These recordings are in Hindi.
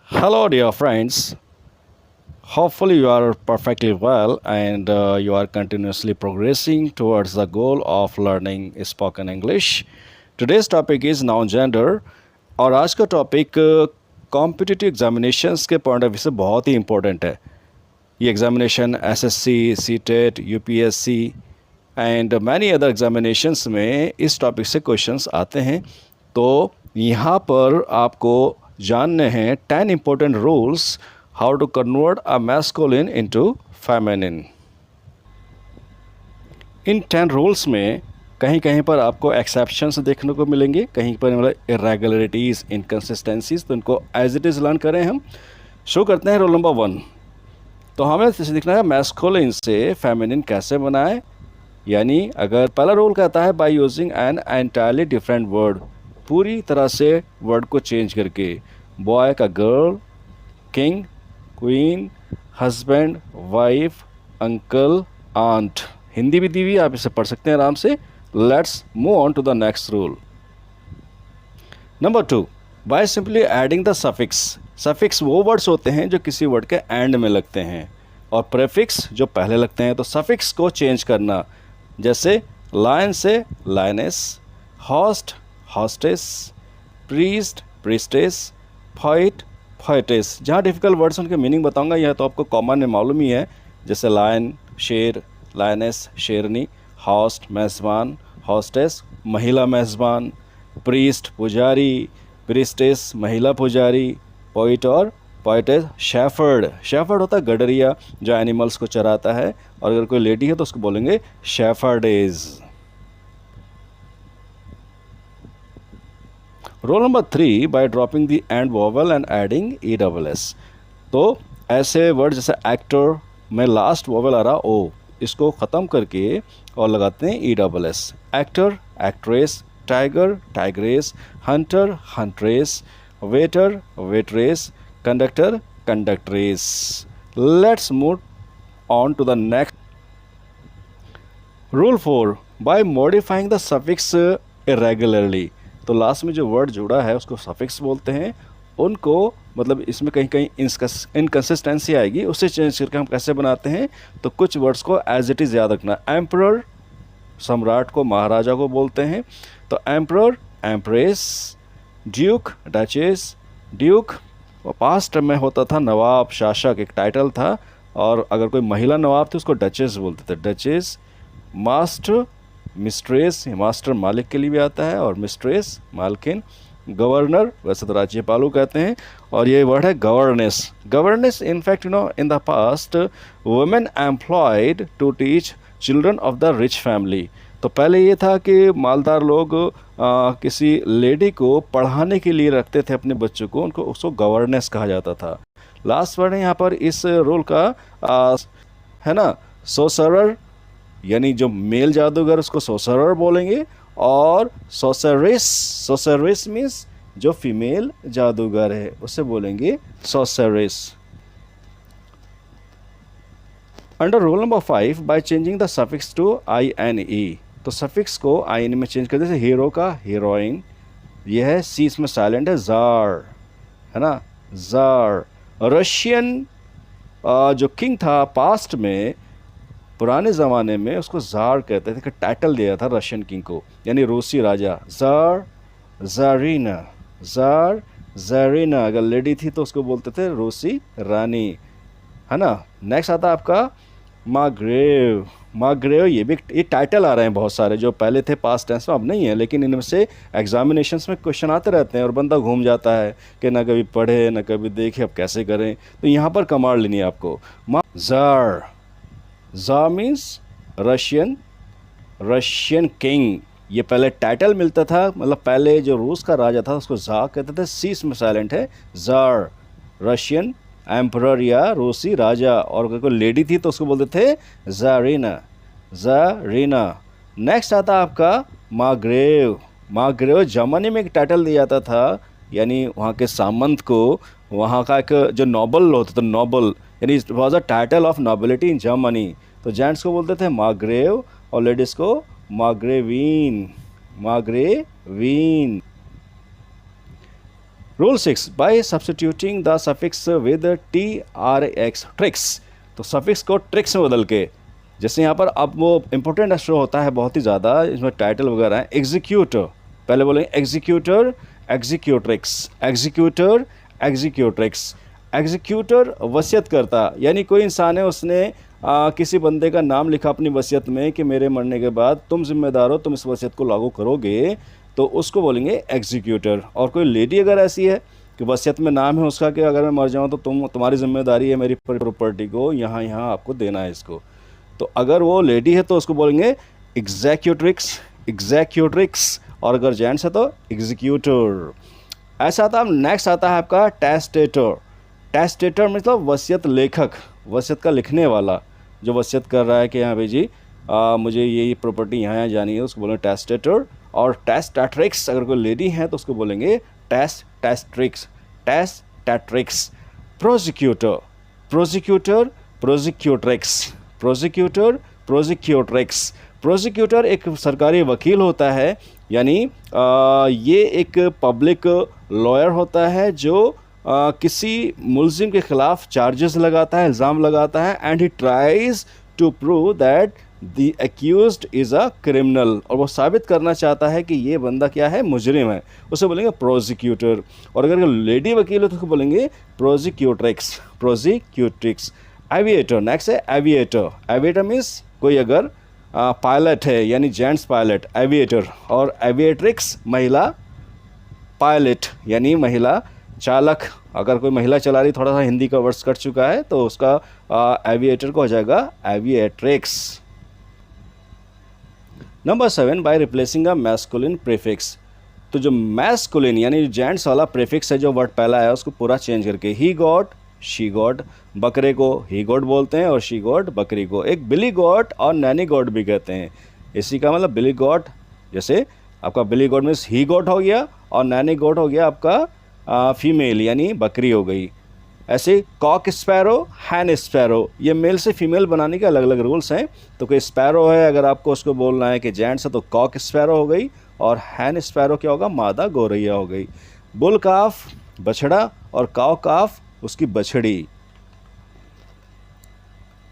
Hello, dear friends. Hopefully, you are perfectly well and you are continuously progressing towards the goal of learning spoken English. Today's topic is noun gender और आज का टॉपिक कॉम्पिटिटिव एग्जामिनेशंस के पॉइंट ऑफ व्यू से बहुत ही इम्पोर्टेंट है। ये examination SSC, CTET, UPSC and many other examinations में इस टॉपिक से क्वेश्चंस आते हैं। तो यहाँ पर आपको जानने हैं 10 important rules how to convert a masculine into feminine. इन 10 रूल्स में कहीं कहीं पर आपको एक्सेप्शंस देखने को मिलेंगे, कहीं पर मतलब इरेगुलरिटीज़, इनकन्सिस्टेंसीज, तो इनको एज इट इज़ लर्न करें हम। शुरू करते हैं रूल नंबर 1। तो हमें सीखना है मैस्कुलिन से फेमिनिन कैसे बनाएं। यानी अगर पहला रूल कहता है by using an entirely different word, पूरी तरह से वर्ड को चेंज करके, बॉय का girl, king, queen, husband, wife, uncle, aunt. Hindi भी दी हुई, आप इसे पढ़ सकते हैं आराम से। Let's move on to the next rule. Number 2, by simply adding the suffix. Suffix वो वर्ड्स होते हैं जो किसी वर्ड के एंड में लगते हैं, और प्रेफिक्स जो पहले लगते हैं। तो सफिक्स को चेंज करना, जैसे लायन से lioness, host hostess, priest priestess, poet poetess. जहाँ डिफ़िकल्ट वर्ड्स उनके मीनिंग बताऊंगा, यह तो आपको कॉमन में मालूम ही है, जैसे लायन शेर, लायनेस शेरनी, हॉस्ट मेज़बान, हॉस्टेस महिला मेज़बान, प्रीस्ट पुजारी, प्रीस्टेस महिला पुजारी, पोइट और पोइटेस शेफर्ड। शेफर्ड होता है गडरिया जो एनिमल्स को चराता है, और अगर कोई लेडी है तो उसको बोलेंगे shepherdess. Rule number 3, by dropping the end vowel and adding E double S. तो ऐसे वर्ड जैसे एक्टर में लास्ट वोवल आ रहा ओ, इसको ख़त्म करके और लगाते हैं E double S. Actor actress, tiger tigress, hunter huntress, waiter waitress, conductor conductress. Let's move on to the next rule 4, by modifying the suffix irregularly. तो लास्ट में जो वर्ड जुड़ा है उसको सफिक्स बोलते हैं। उनको मतलब इसमें कहीं कहीं इनकन्सिस्टेंसी आएगी, उससे चेंज करके हम कैसे बनाते हैं। तो कुछ वर्ड्स को एज इट इज़ याद रखना। एम्परर सम्राट को महाराजा को बोलते हैं, तो emperor empress, Duke duchess. Duke past में होता था नवाब, शासक, एक टाइटल था, और अगर कोई महिला नवाब थी उसको डचेस बोलते थे, डचेस। मास्टर मिस्ट्रेस, मास्टर मालिक के लिए भी आता है, और मिस्ट्रेस मालकिन। गवर्नर वैसे तो राज्यपाल कहते हैं, और ये वर्ड है governess. Governess in fact in the past women employed to teach children of the rich family. तो पहले ये था कि मालदार लोग किसी लेडी को पढ़ाने के लिए रखते थे अपने बच्चों को, उनको उसको गवर्नेस कहा जाता था। लास्ट वर्ड है यहाँ पर इस रोल का है ना, सोसरर, यानी जो मेल जादूगर उसको सोसरर बोलेंगे, और सोसरिस, सोसरिस मीन्स जो फीमेल जादूगर है उसे बोलेंगे sorceress. Under rule number 5, by changing the suffix to I N E. तो सफिक्स को आई एन में चेंज कर, जैसे हीरो का हीरोइन, यह है सी इसमें साइलेंट है, जार है ना, जार। रशियन जो किंग था पास्ट में, पुराने ज़माने में उसको ज़ार कहते थे, कि टाइटल दिया था रशियन किंग को, यानी रूसी राजा। ज़ार ज़ारीना, ज़ार ज़ारीना। अगर लेडी थी तो उसको बोलते थे रूसी रानी, है ना। नेक्स्ट आता है आपका मार्ग्रेव। मार्ग्रेव ये टाइटल आ रहे हैं बहुत सारे, जो पहले थे पास्ट टेंस में, अब नहीं है, लेकिन इनमें से एग्जामिनेशंस में क्वेश्चन आते रहते हैं और बंदा घूम जाता है कि ना कभी पढ़े ना कभी देखे, अब कैसे करें। तो यहाँ पर कमांड लेनी है आपको। ज़ार, ज़ा मीन्स रशियन, रशियन किंग। ये पहले टाइटल मिलता था, मतलब पहले जो रूस का राजा था उसको ज़ा कहते थे, सी इसमें साइलेंट है, ज़ार रशियन एम्परर या रूसी राजा, और अगर कोई लेडी थी तो उसको बोलते थे ज़ारीना, ज़ारीना। नेक्स्ट आता आपका मार्ग्रेव। मार्ग्रेव जर्मनी में एक टाइटल दिया जाता था, यानी वहाँ के सामंत को, वहाँ का एक जो नोबल होता था, नोबल, यानी it was a title of nobility in Germany. तो जेंट्स को बोलते थे मार्ग्रेव और लेडीज़ को margravine, margravine. Rule 6 by substituting the suffix with TRX trix. तो सफिक्स को ट्रिक्स में बदल के, जैसे यहाँ पर अब वो इंपॉर्टेंट शो होता है बहुत ही ज़्यादा, इसमें टाइटल वगैरह है। एग्जीक्यूटर, पहले बोलेंगे एग्जीक्यूटर एग्जीक्यूट्रिक्स, एग्जीक्यूटर एग्जीक्यूट्रिक्स। एग्जीक्यूटर वसीयत करता, यानी कोई इंसान है उसने किसी बंदे का नाम लिखा अपनी वसीयत में कि मेरे मरने के बाद तुम जिम्मेदार हो, तुम इस वसीयत को लागू करोगे, तो उसको बोलेंगे एग्जीक्यूटर। और कोई लेडी अगर ऐसी है कि वसीयत में नाम है उसका कि अगर मैं मर जाऊँ तो तुम्हारी जिम्मेदारी है मेरी प्रॉपर्टी को यहाँ यहाँ आपको देना है इसको, तो अगर वो लेडी है तो उसको बोलेंगे एग्जीक्यूट्रिक्स, एग्जीक्यूट्रिक्स। और अगर जेंट्स है तो एग्जीक्यूटर। ऐसा आता है। नेक्स्ट आता है आपका टेस्टेटर। टेस्टेटर मतलब वसीयत लेखक, वसीयत का लिखने वाला, जो वसीयत कर रहा है कि हाँ भाई जी मुझे ये प्रॉपर्टी यहाँ यहाँ जानी है, उसको बोलेंगे टेस्टेटर। और टेस्टेट्रिक्स, अगर कोई लेडी है तो उसको बोलेंगे testatrix, testatrix. Prosecutor, prosecutor prosecutrix, prosecutor prosecutrix. Prosecutor एक सरकारी वकील होता है, यानी ये एक पब्लिक लॉयर होता है जो किसी मुलजिम के ख़िलाफ़ चार्जेस लगाता है, इल्ज़ाम लगाता है, and he tries to prove that the accused is a criminal, और वो साबित करना चाहता है कि ये बंदा क्या है, मुजरिम है, उसे बोलेंगे प्रोसिक्यूटर। और अगर लेडी वकील हो तो उसको बोलेंगे प्रोसिक्यूट्रिक्स, प्रोसिक्यूट्रिक्स। एविएटर, नेक्स्ट है एविएटर। एविएटर मीन्स कोई अगर पायलट है, यानी जेंट्स पायलट, एविएटर। और एविएट्रिक्स महिला पायलट, यानी महिला चालक। अगर कोई महिला चला रही, थोड़ा सा हिंदी का वर्ड्स कट चुका है तो उसका एविएटर को हो जाएगा aviatrix. Number 7 by replacing a masculine prefix. तो जो मैस्कुलिन यानी जेंट्स वाला प्रीफिक्स है, जो वर्ड पहला है उसको पूरा चेंज करके ही गॉट, शी गॉट। बकरे को ही गॉट बोलते हैं और शी गॉट बकरी को। एक बिली गॉट और नैनी गॉट भी कहते हैं। इसी का मतलब बिली गॉट, जैसे आपका बिली गॉट मीन्स ही गॉट हो गया, और नैनी गॉट हो गया आपका फीमेल यानी बकरी हो गई। ऐसे कॉक स्पैरो, हैन स्पैरो, ये मेल से फीमेल बनाने के अलग अलग रूल्स हैं। तो कोई स्पैरो है, अगर आपको उसको बोलना है कि जेंट्स है तो कॉक स्पैरो हो गई, और हैन स्पैरो क्या होगा, मादा गौरैया हो गई। बुल काफ बछड़ा, और काव काफ उसकी बछड़ी।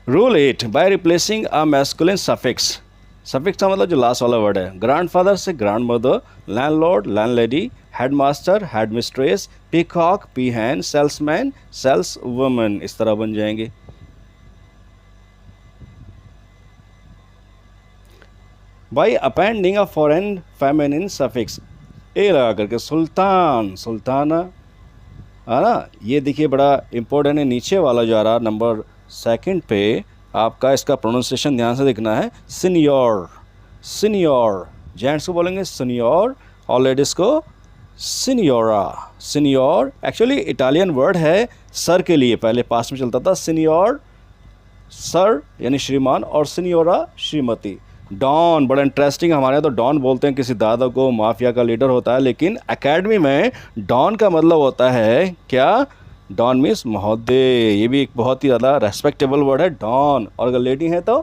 Rule 8 by replacing a masculine suffix. Suffix का मतलब जो लास्ट वाला वर्ड है। ग्रैंडफादर से grand mother, landlord landlady, headmaster head mistress, peacock peahen, salesman sales woman, इस तरह बन जाएंगे। By appending a foreign feminine suffix, A लगा करके सुल्तान, सुल्ताना, है ना। ये देखिए बड़ा इंपॉर्टेंट है, नीचे वाला जो आ रहा नंबर 2 पे आपका इसका प्रोनाउंसिएशन ध्यान से देखना है। सीनियर, सीनियर, जेंट्स को बोलेंगे सीनियर और लेडीज़ को सीनियोरा। सीनियर एक्चुअली इटालियन वर्ड है सर के लिए, पहले पास में चलता था सीनियर सर यानी श्रीमान, और सीनियोरा श्रीमती। डॉन, बड़ा इंटरेस्टिंग, हमारे यहाँ तो डॉन बोलते हैं किसी दादा को, माफिया का लीडर होता है, लेकिन एकेडमी में डॉन का मतलब होता है क्या, डॉन मीन्स महोदय। ये भी एक बहुत ही ज़्यादा रेस्पेक्टेबल वर्ड है डॉन। और अगर लेडी है तो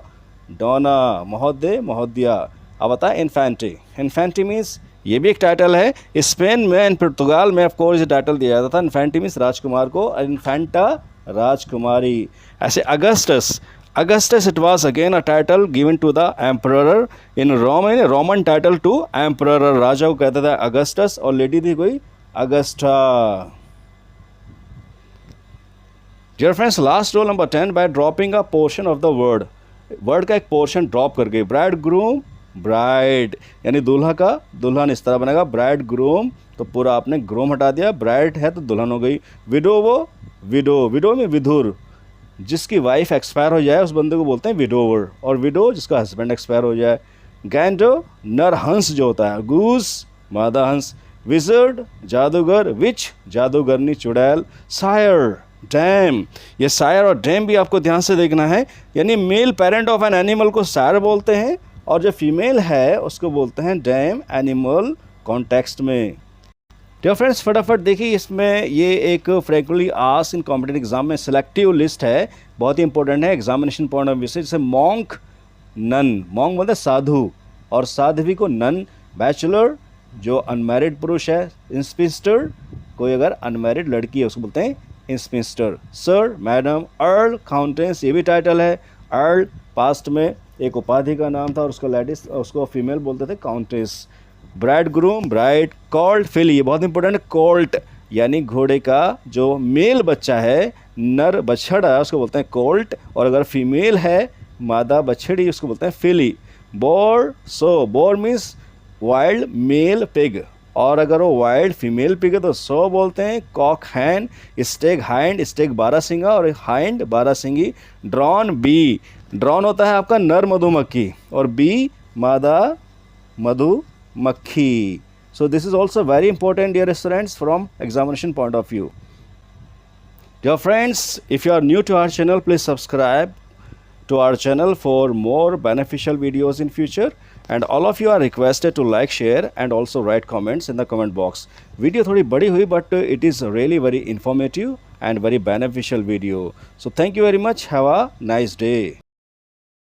डोना, महोदय महोदया। अब आता है इन्फेंटी। इन्फेंटी मीन्स ये भी एक टाइटल है। स्पेन में एंड पुर्तगाल में ऑफकोर्स ये टाइटल दिया जाता था। इन्फेंटी मीन्स राजकुमार को, इन्फेंटा राजकुमारी। ऐसे Augustus, Augustus, it was again a title given to the emperor in Rome, Roman title to emperor, राजा को कहता था अगस्टस, और लेडी थी कोई Augusta. Dear friends, last rule number 10 by dropping a portion of the word. Word का एक पोर्शन ड्रॉप करके, ब्राइड ग्रूम ब्राइड, यानी दूल्हा का दुल्हन, इस तरह बनेगा ब्राइड ग्रूम, तो पूरा आपने ग्रूम हटा दिया, ब्राइड है तो दुल्हन हो गई। विडो, वो विडो, विडो में विधुर, जिसकी वाइफ एक्सपायर हो जाए उस बंदे को बोलते हैं विडोवर, और विडो जिसका हस्बैंड एक्सपायर हो जाए। गैंडो नर हंस जो होता है, गूस मादा हंस, विजर्ड जादूगर, विच जादूगरनी चुड़ैल, सायर डैम, ये सायर और डैम भी आपको ध्यान से देखना है, यानी male parent of an animal को सायर बोलते हैं, और जो फीमेल है उसको बोलते हैं डैम एनिमल कॉन्टेक्स्ट में। डियर फ्रेंड्स, फटाफट देखिए, इसमें ये एक frequently asked in competitive exam में सिलेक्टिव लिस्ट है, बहुत ही इंपॉर्टेंट है एग्जामिनेशन पॉइंट ऑफ व्यू से। जैसे मॉन्क नन, मॉन्क बोलते हैं साधु, और साध्वी को नन। बैचलर जो अनमैरिड पुरुष है, इंस्पिस्टर कोई अगर अनमैरिड लड़की है उसको बोलते हैं इंस्पिंस्टर। सर, मैडम, अर्ल, काउंटेंस, ये भी टाइटल है। अर्ल पास्ट में एक उपाधि का नाम था और उसको लेडीज, उसको फीमेल बोलते थे countess. Bride groom, bride, colt, filly, ये बहुत इंपॉर्टेंट है। कॉल्ट यानी घोड़े का जो मेल बच्चा है, नर बछड़ा है, उसको बोलते हैं कोल्ट, और अगर फीमेल है मादा बछड़ी उसको बोलते हैं filly. Boar, so, boar means wild male pig, और अगर वो वाइल्ड फीमेल पिग है तो सो बोलते हैं। कॉक हैन, स्टेग हाइंड, स्टेग बारहसिंगा और हाइंड बारहसिंगी। ड्रॉन, बी, ड्रॉन होता है आपका नर मधुमक्खी और बी मादा मधुमक्खी। So this is also very important, dear students, from examination point of view. Dear friends, if you are new to our channel, please subscribe to our channel for more beneficial videos in future. And all of you are requested to like, share and also write comments in the comment box. Video थोड़ी बड़ी हुई but it is really very informative and very beneficial video. So thank you very much. Have a nice day.